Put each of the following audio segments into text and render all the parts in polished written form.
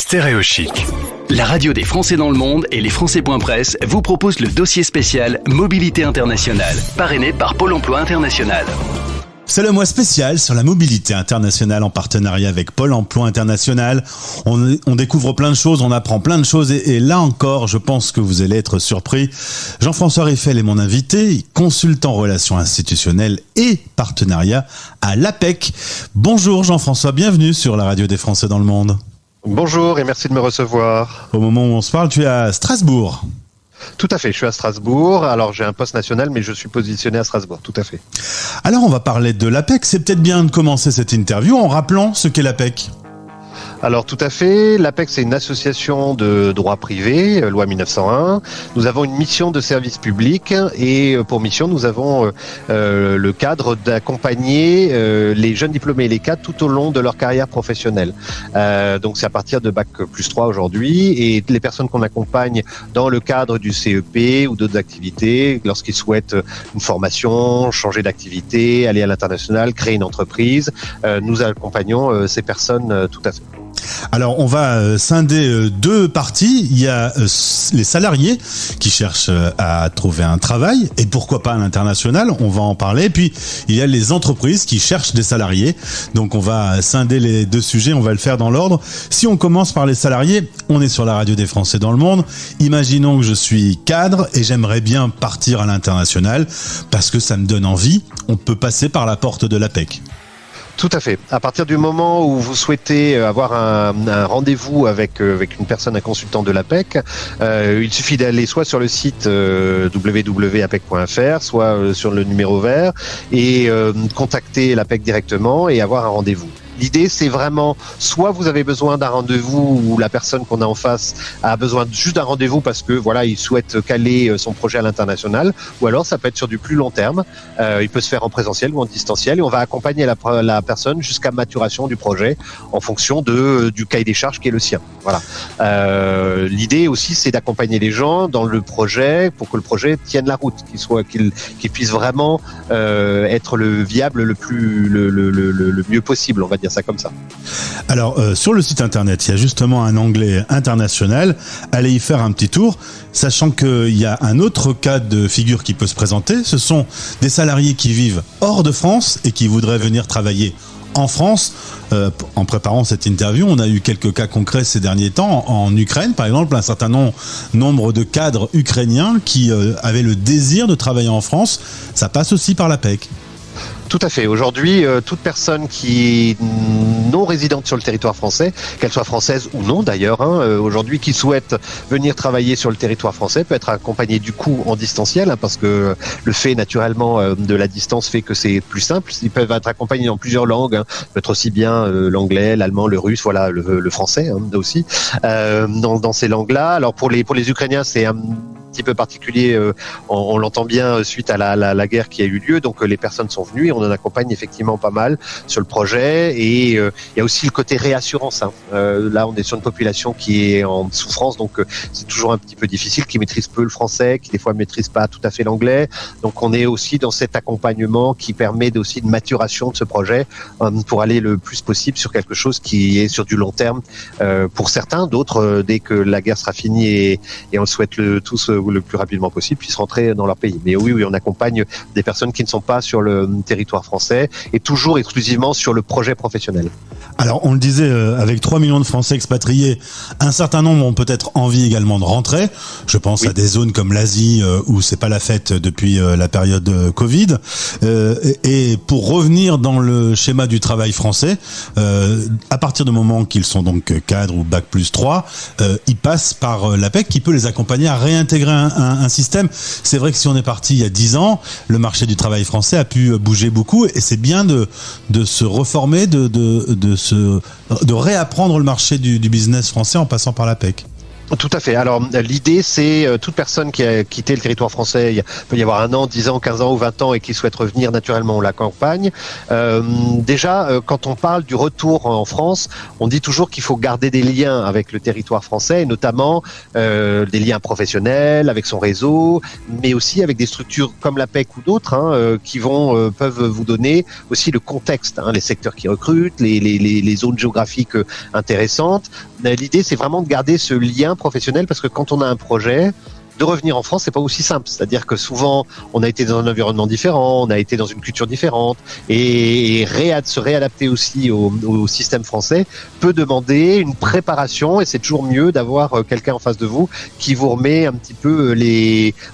Stéréochic. La radio des Français dans le monde et les Français.press vous propose le dossier spécial Mobilité internationale, parrainé par Pôle emploi international. C'est le mois spécial sur la mobilité internationale en partenariat avec Pôle emploi international. On découvre plein de choses, on apprend plein de choses et là encore, je pense que vous allez être surpris. Jean-François Riffel est mon invité, consultant relations institutionnelles et partenariat à l'APEC. Bonjour Jean-François, bienvenue sur la radio des Français dans le monde. Bonjour et merci de me recevoir. Au moment où on se parle, tu es à Strasbourg. Tout à fait, je suis à Strasbourg. Alors j'ai un poste national, mais je suis positionné à Strasbourg, tout à fait. Alors on va parler de l'APEC. C'est peut-être bien de commencer cette interview en rappelant ce qu'est l'APEC. Alors tout à fait, l'APEC c'est une association de droit privé, loi 1901. Nous avons une mission de service public et pour mission nous avons le cadre d'accompagner les jeunes diplômés et les cadres tout au long de leur carrière professionnelle. Donc c'est à partir de Bac+3 aujourd'hui et les personnes qu'on accompagne dans le cadre du CEP ou d'autres activités, lorsqu'ils souhaitent une formation, changer d'activité, aller à l'international, créer une entreprise, nous accompagnons ces personnes tout à fait. Alors on va scinder deux parties. Il y a les salariés qui cherchent à trouver un travail et pourquoi pas à l'international, on va en parler. Puis il y a les entreprises qui cherchent des salariés. Donc on va scinder les deux sujets, on va le faire dans l'ordre. Si on commence par les salariés, on est sur la radio des Français dans le monde. Imaginons que je suis cadre et j'aimerais bien partir à l'international parce que ça me donne envie. On peut passer par la porte de l'APEC. Tout à fait. À partir du moment où vous souhaitez avoir un rendez-vous avec une personne, un consultant de l'APEC, il suffit d'aller soit sur le site www.apec.fr, soit sur le numéro vert et contacter l'APEC directement et avoir un rendez-vous. L'idée, c'est vraiment, soit vous avez besoin d'un rendez-vous ou la personne qu'on a en face a besoin juste d'un rendez-vous parce que voilà, il souhaite caler son projet à l'international, ou alors ça peut être sur du plus long terme. Il peut se faire en présentiel ou en distanciel et on va accompagner la personne jusqu'à maturation du projet en fonction du cahier des charges qui est le sien. Voilà. L'idée aussi, c'est d'accompagner les gens dans le projet pour que le projet tienne la route, qu'il puisse vraiment être le viable le mieux possible, on va dire ça comme ça. Alors sur le site internet, il y a justement un onglet international. Allez y faire un petit tour, sachant qu'il y a un autre cas de figure qui peut se présenter. Ce sont des salariés qui vivent hors de France et qui voudraient venir travailler en France. En préparant cette interview, on a eu quelques cas concrets ces derniers temps. En Ukraine, par exemple, un certain nombre de cadres ukrainiens qui avaient le désir de travailler en France. Ça passe aussi par l'APEC. Tout à fait. Aujourd'hui, toute personne qui est non résidente sur le territoire français, qu'elle soit française ou non d'ailleurs, aujourd'hui qui souhaite venir travailler sur le territoire français peut être accompagnée du coup en distanciel, parce que le fait naturellement de la distance fait que c'est plus simple. Ils peuvent être accompagnés dans plusieurs langues, peut-être aussi bien l'anglais, l'allemand, le russe, voilà, le français aussi, dans ces langues-là. Alors pour les Ukrainiens, c'est un petit peu particulier, on l'entend bien suite à la guerre qui a eu lieu, donc les personnes sont venues et on en accompagne effectivement pas mal sur le projet et il y a aussi le côté réassurance. Là on est sur une population qui est en souffrance, donc c'est toujours un petit peu difficile, qui maîtrise peu le français, qui des fois ne maîtrise pas tout à fait l'anglais, donc on est aussi dans cet accompagnement qui permet aussi une maturation de ce projet pour aller le plus possible sur quelque chose qui est sur du long terme pour certains, d'autres dès que la guerre sera finie et on le souhaite tous le plus rapidement possible, puissent rentrer dans leur pays. Mais oui, on accompagne des personnes qui ne sont pas sur le territoire français et toujours exclusivement sur le projet professionnel. Alors, on le disait, avec 3 millions de Français expatriés, un certain nombre ont peut-être envie également de rentrer. Je pense à des zones comme l'Asie où c'est pas la fête depuis la période Covid. Et pour revenir dans le schéma du travail français, à partir du moment qu'ils sont donc cadres ou Bac+3, ils passent par l'APEC qui peut les accompagner à réintégrer un système. C'est vrai que si on est parti il y a 10 ans, le marché du travail français a pu bouger beaucoup et c'est bien de se reformer, de réapprendre le marché du business français en passant par l'APEC. Tout à fait. Alors l'idée, c'est toute personne qui a quitté le territoire français, il peut y avoir 1 an, 10 ans, 15 ans ou 20 ans et qui souhaite revenir, naturellement on l'accompagne. Déjà, quand on parle du retour en France, on dit toujours qu'il faut garder des liens avec le territoire français, et notamment des liens professionnels, avec son réseau, mais aussi avec des structures comme l'APEC ou d'autres qui peuvent vous donner aussi le contexte, les secteurs qui recrutent, les zones géographiques intéressantes. L'idée, c'est vraiment de garder ce lien professionnel, parce que quand on a un projet, de revenir en France, c'est pas aussi simple. C'est-à-dire que souvent, on a été dans un environnement différent, on a été dans une culture différente, et se réadapter aussi au système français peut demander une préparation, et c'est toujours mieux d'avoir quelqu'un en face de vous qui vous remet un petit peu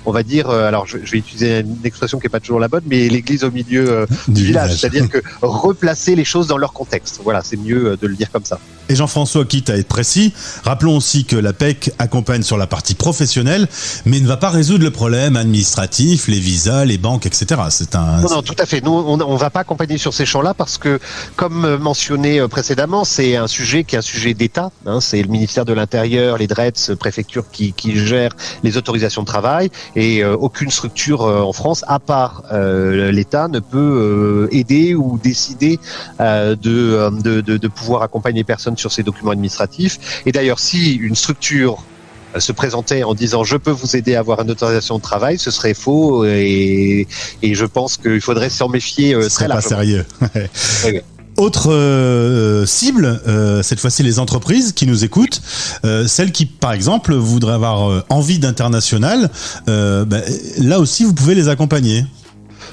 on va dire, alors je vais utiliser une expression qui est pas toujours la bonne, mais l'église au milieu du village. C'est-à-dire que replacer les choses dans leur contexte. Voilà, c'est mieux de le dire comme ça. Et Jean-François, quitte à être précis, rappelons aussi que l'APEC accompagne sur la partie professionnelle, mais ne va pas résoudre le problème administratif, les visas, les banques, etc. Non, tout à fait. Nous, on va pas accompagner sur ces champs-là, parce que, comme mentionné précédemment, c'est un sujet qui est un sujet d'État. C'est le ministère de l'Intérieur, les DRETS, préfectures qui gèrent les autorisations de travail, et aucune structure en France, à part l'État, ne peut aider ou décider de pouvoir accompagner personnes sur ces documents administratifs. Et d'ailleurs, si une structure se présentait en disant je peux vous aider à avoir une autorisation de travail, ce serait faux, et je pense qu'il faudrait s'en méfier très largement. Pas sérieux. Oui. Autre cible, cette fois-ci les entreprises qui nous écoutent, celles qui par exemple voudraient avoir envie d'international, là aussi vous pouvez les accompagner.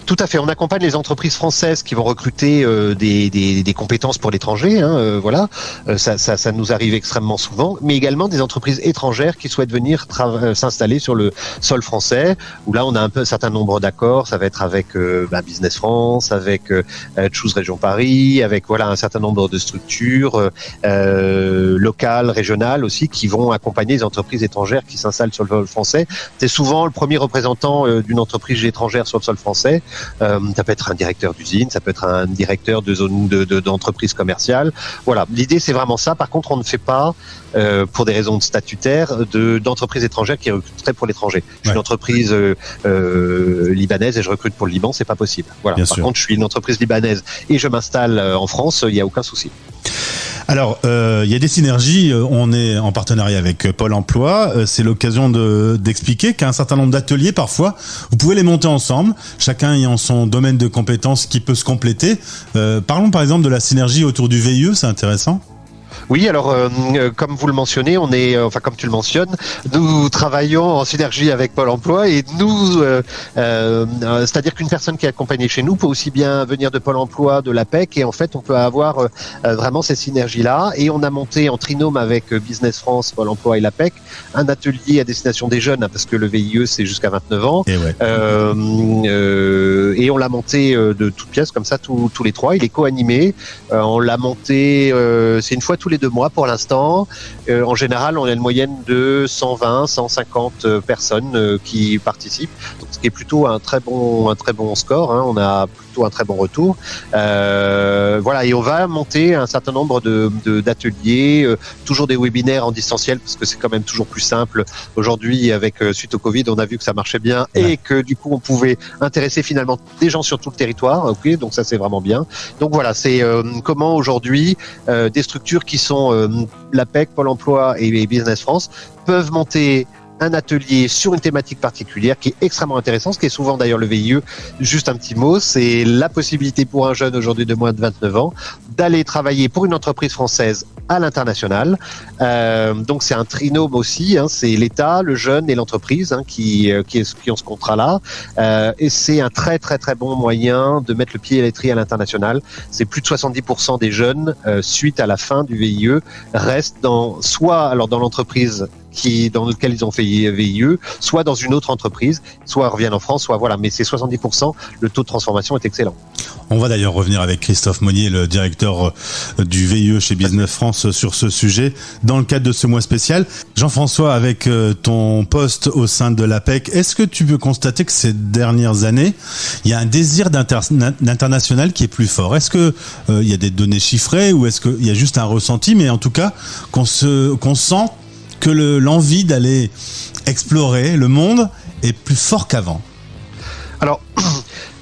Tout à fait. On accompagne les entreprises françaises qui vont recruter des compétences pour l'étranger. Voilà, ça nous arrive extrêmement souvent. Mais également des entreprises étrangères qui souhaitent venir s'installer sur le sol français. Où là, on a un certain nombre d'accords. Ça va être avec Business France, avec Choose Région Paris, avec un certain nombre de structures locales, régionales aussi, qui vont accompagner les entreprises étrangères qui s'installent sur le sol français. C'est souvent le premier représentant d'une entreprise étrangère sur le sol français. Ça peut être un directeur d'usine, ça peut être un directeur de zone d'entreprise commerciale. Voilà, l'idée c'est vraiment ça. Par contre, on ne fait pas pour des raisons statutaires d'entreprises étrangères qui recruteraient pour l'étranger. Je suis une entreprise libanaise et je recrute pour le Liban, c'est pas possible. Voilà. Par contre, je suis une entreprise libanaise et je m'installe en France, il n'y a aucun souci. Alors, il y a des synergies. On est en partenariat avec Pôle Emploi. C'est l'occasion d'expliquer qu'un certain nombre d'ateliers, parfois, vous pouvez les monter ensemble, chacun ayant son domaine de compétences qui peut se compléter. Parlons par exemple de la synergie autour du VIE, c'est intéressant. Oui, alors comme vous le mentionnez, comme tu le mentionnes, nous travaillons en synergie avec Pôle Emploi, et nous, c'est-à-dire qu'une personne qui est accompagnée chez nous peut aussi bien venir de Pôle Emploi, de l'APEC, et en fait, on peut avoir vraiment ces synergies-là. Et on a monté en trinôme avec Business France, Pôle Emploi et l'APEC un atelier à destination des jeunes, parce que le VIE c'est jusqu'à 29 ans, et on l'a monté de toutes pièces comme ça, tous les trois. Il est co-animé. On l'a monté, c'est une fois tous les 2 mois pour l'instant. En général, on a une moyenne de 120, 150 personnes qui participent, donc ce qui est plutôt un très bon score. On a plutôt un très bon retour. Voilà, et on va monter un certain nombre d'ateliers, toujours des webinaires en distanciel, parce que c'est quand même toujours plus simple. Aujourd'hui, suite au Covid, on a vu que ça marchait bien et que du coup, on pouvait intéresser finalement des gens sur tout le territoire. Ok, donc ça c'est vraiment bien. Donc voilà, c'est comment aujourd'hui des structures qui sont l'APEC, Pôle Emploi et Business France peuvent monter un atelier sur une thématique particulière qui est extrêmement intéressant, ce qui est souvent d'ailleurs le VIE. Juste un petit mot, c'est la possibilité pour un jeune aujourd'hui de moins de 29 ans d'aller travailler pour une entreprise française à l'international. Donc c'est un trinôme aussi, c'est l'État, le jeune et l'entreprise qui ont ce contrat-là. Et c'est un très très très bon moyen de mettre le pied à l'étrier à l'international. C'est plus de 70% des jeunes, suite à la fin du VIE, restent soit dans l'entreprise dans lequel ils ont fait VIE, soit dans une autre entreprise, soit reviennent en France, soit voilà. Mais c'est 70%, le taux de transformation est excellent. On va d'ailleurs revenir avec Christophe Monnier, le directeur du VIE chez Business France, sur ce sujet dans le cadre de ce mois spécial. Jean-François, avec ton poste au sein de l'APEC, est-ce que tu peux constater que ces dernières années, il y a un désir d'international qui est plus fort? Est-ce que il y a des données chiffrées, ou est-ce qu'il y a juste un ressenti, mais en tout cas qu'on sent que l'envie d'aller explorer le monde est plus fort qu'avant? Alors,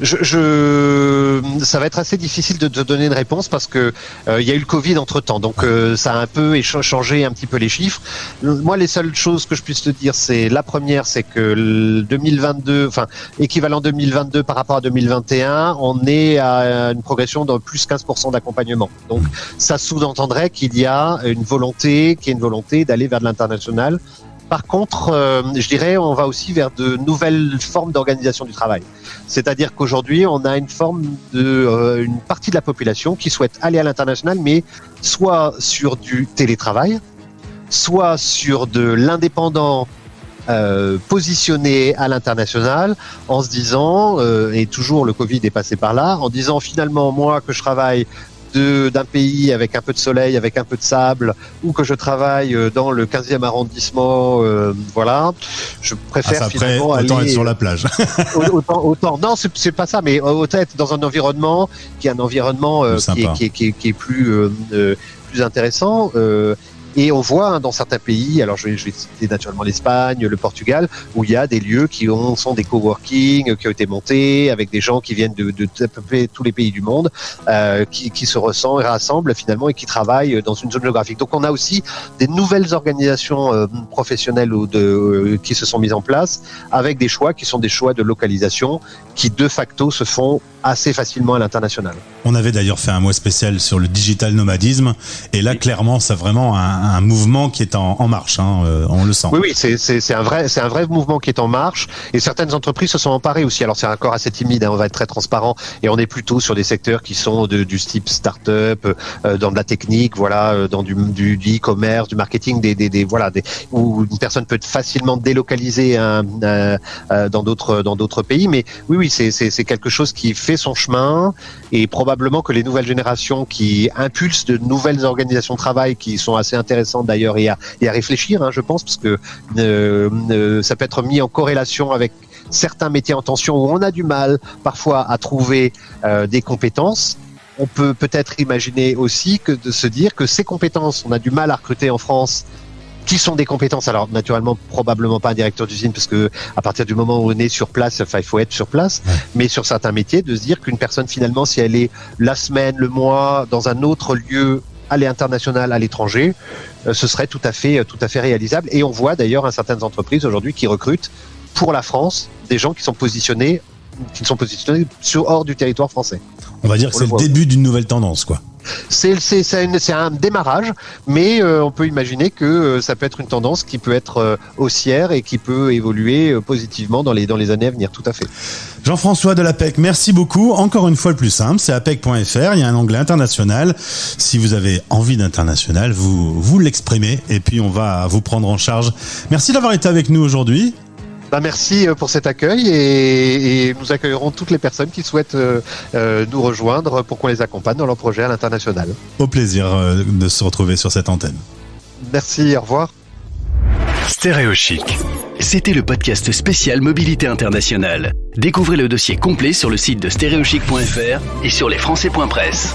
ça va être assez difficile de te donner une réponse parce que il y a eu le Covid entre-temps, donc ça a un peu changé un petit peu les chiffres. Moi, les seules choses que je puisse te dire, c'est la première, c'est que le 2022, enfin équivalent 2022 par rapport à 2021, on est à une progression de plus 15% d'accompagnement. Donc, ça sous-entendrait qu'il y a une volonté, d'aller vers de l'international. Par contre, je dirais, on va aussi vers de nouvelles formes d'organisation du travail. C'est-à-dire qu'aujourd'hui, on a une partie de la population qui souhaite aller à l'international, mais soit sur du télétravail, soit sur de l'indépendant positionné à l'international, en se disant, et toujours le Covid est passé par là, en disant finalement, moi que je travaille d'un pays avec un peu de soleil, avec un peu de sable, ou que je travaille dans le 15e arrondissement, voilà, je préfère finalement autant aller être sur la plage. autant non, c'est pas ça, mais autant être dans un environnement qui est un environnement qui est plus intéressant. Et on voit dans certains pays, alors je vais citer naturellement l'Espagne, le Portugal, où il y a des lieux qui sont des coworking, qui ont été montés avec des gens qui viennent de à peu près tous les pays du monde, qui se rassemblent finalement et qui travaillent dans une zone géographique. Donc on a aussi des nouvelles organisations professionnelles qui se sont mises en place avec des choix qui sont des choix de localisation qui de facto se font assez facilement à l'international. On avait d'ailleurs fait un mois spécial sur le digital nomadisme et là clairement c'est vraiment un mouvement qui est en marche, hein, on le sent. Oui, c'est un vrai mouvement qui est en marche et certaines entreprises se sont emparées aussi. Alors c'est encore assez timide, hein, on va être très transparent et on est plutôt sur des secteurs qui sont du type start-up, dans de la technique, voilà, dans du e-commerce, du marketing, où une personne peut être facilement délocalisée dans d'autres pays. Mais oui, c'est quelque chose qui fait son chemin et probablement que les nouvelles générations qui impulsent de nouvelles organisations de travail qui sont assez intéressantes d'ailleurs et à réfléchir, hein, je pense, parce que ça peut être mis en corrélation avec certains métiers en tension où on a du mal parfois à trouver des compétences. On peut peut-être imaginer aussi que de se dire que ces compétences, on a du mal à recruter en France, qui sont des compétences, alors naturellement probablement pas un directeur d'usine parce que à partir du moment où on est sur place, enfin il faut être sur place, mais sur certains métiers, de se dire qu'une personne finalement, si elle est la semaine, le mois, dans un autre lieu à l'international, à l'étranger, ce serait tout à fait réalisable. Et on voit d'ailleurs certaines entreprises aujourd'hui qui recrutent pour la France des gens qui sont positionnés hors du territoire français. On va dire que c'est le début d'une nouvelle tendance, quoi. C'est un démarrage, mais on peut imaginer que ça peut être une tendance qui peut être haussière et qui peut évoluer positivement dans les années à venir, tout à fait. Jean-François de l'APEC, merci beaucoup. Encore une fois, le plus simple, c'est apec.fr, il y a un onglet international. Si vous avez envie d'international, vous l'exprimez et puis on va vous prendre en charge. Merci d'avoir été avec nous aujourd'hui. Merci pour cet accueil et nous accueillerons toutes les personnes qui souhaitent nous rejoindre pour qu'on les accompagne dans leur projet à l'international. Au plaisir de se retrouver sur cette antenne. Merci, au revoir. Stéréo Chic. C'était le podcast spécial Mobilité Internationale. Découvrez le dossier complet sur le site de stéréochic.fr et sur lesfrançais.press.